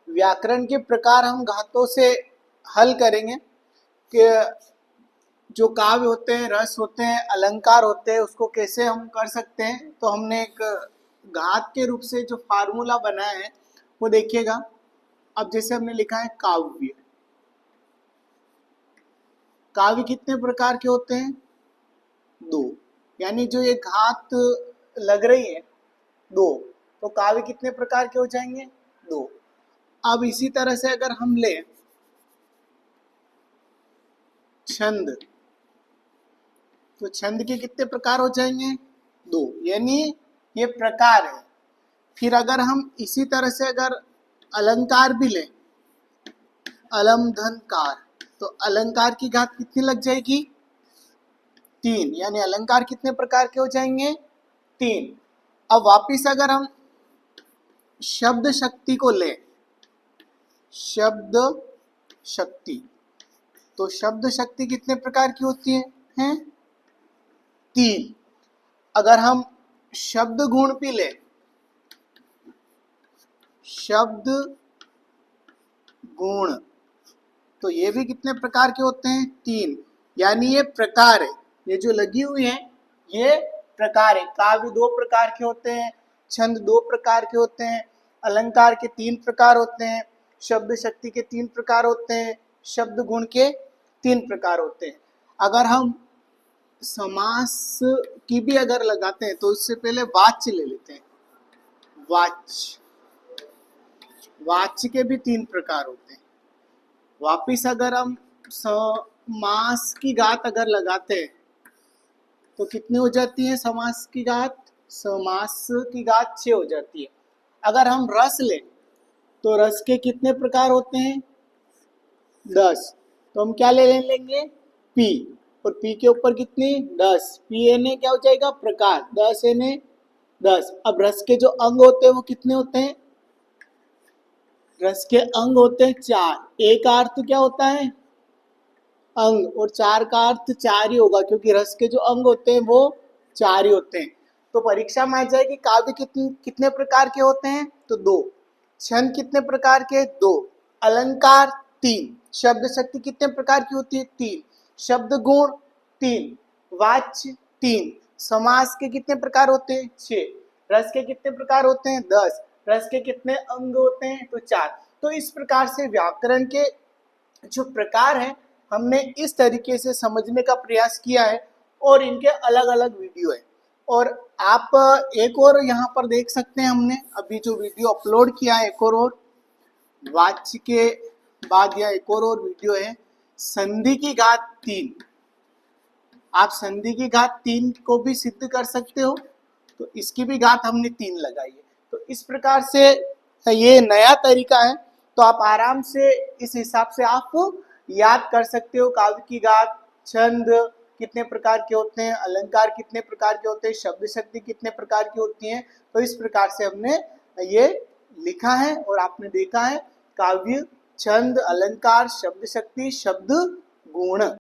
व्याकरण के प्रकार हम घातों से हल करेंगे कि जो काव्य होते हैं, रस होते हैं, अलंकार होते हैं, उसको कैसे हम कर सकते हैं। तो हमने एक घात के रूप से जो फार्मूला बनाया है वो देखिएगा। अब जैसे हमने लिखा है काव्य, काव्य कितने प्रकार के होते हैं? दो। यानी जो ये घात लग रही है दो, तो काव्य कितने प्रकार के हो जाएंगे? दो। अब इसी तरह से अगर हम ले छंद, तो छंद के कितने प्रकार हो जाएंगे? दो। यानी ये प्रकार है। फिर अगर हम इसी तरह से अगर अलंकार भी लें, अलम धन कार, तो अलंकार की घात कितनी लग जाएगी? तीन। यानी अलंकार कितने प्रकार के हो जाएंगे? तीन। अब वापिस अगर हम शब्द शक्ति को लें, शब्द शक्ति, तो शब्द शक्ति कितने प्रकार की होती है? तीन। अगर हम शब्द गुण भी लें, शब्द गुण, तो ये भी कितने प्रकार के होते हैं? तीन। यानी ये प्रकार है। ये जो लगी हुई है ये प्रकार है। काव्य दो प्रकार के होते हैं, छंद दो प्रकार के होते हैं, अलंकार के तीन प्रकार होते हैं, शब्द शक्ति के तीन प्रकार होते हैं, शब्द गुण के तीन प्रकार होते हैं। अगर हम समास की भी अगर लगाते हैं तो उससे पहले वाच्य ले लेते हैं। वाच्य, वाच्य के भी तीन प्रकार होते हैं। वापिस अगर हम समास की घात अगर लगाते हैं तो कितनी हो जाती है समास की घात? समास की घात 6 हो जाती है। अगर हम रस लें तो रस के कितने प्रकार होते हैं? 10। तो हम क्या ले लेंगे? पी, और पी के ऊपर कितनी? 10। पी एन क्या हो जाएगा? प्रकार। 10 एन 10। अब रस के जो अंग होते हैं वो कितने होते हैं? रस के अंग होते हैं 4। एक का अर्थ क्या होता है? अंग, और 4 का अर्थ 4 ही होगा, क्योंकि रस के जो अंग होते हैं वो 4 ही होते हैं। तो परीक्षा में आ जाएगी काव्य कितने प्रकार के होते हैं? तो 2। छंद कितने प्रकार के? 2। अलंकार 3। शब्द शक्ति कितने प्रकार की होती है? 3। शब्द गुण 3। वाच्य 3। समास के कितने प्रकार होते हैं? 6। रस के कितने प्रकार होते हैं? 10। रस के कितने अंग होते हैं? तो 4। तो इस प्रकार से व्याकरण के जो प्रकार है हमने इस तरीके से समझने का प्रयास किया है, और इनके अलग अलग वीडियो है। और आप एक और यहाँ पर देख सकते हैं, हमने अभी जो वीडियो अपलोड किया है, एक और वाच्य के बाद या एक और वीडियो है संधि की घात 3। आप संधि की घात 3 को भी सिद्ध कर सकते हो, तो इसकी भी घात हमने 3 लगाई है। तो इस प्रकार से ये नया तरीका है, तो आप आराम से इस हिसाब से आप याद कर सकते हो। काव्य की घात, छंद कितने प्रकार के होते हैं, अलंकार कितने प्रकार के होते हैं, शब्द शक्ति कितने प्रकार की होती हैं। तो इस प्रकार से हमने ये लिखा है और आपने देखा है काव्य, छंद, अलंकार, शब्द शक्ति, शब्द गुण।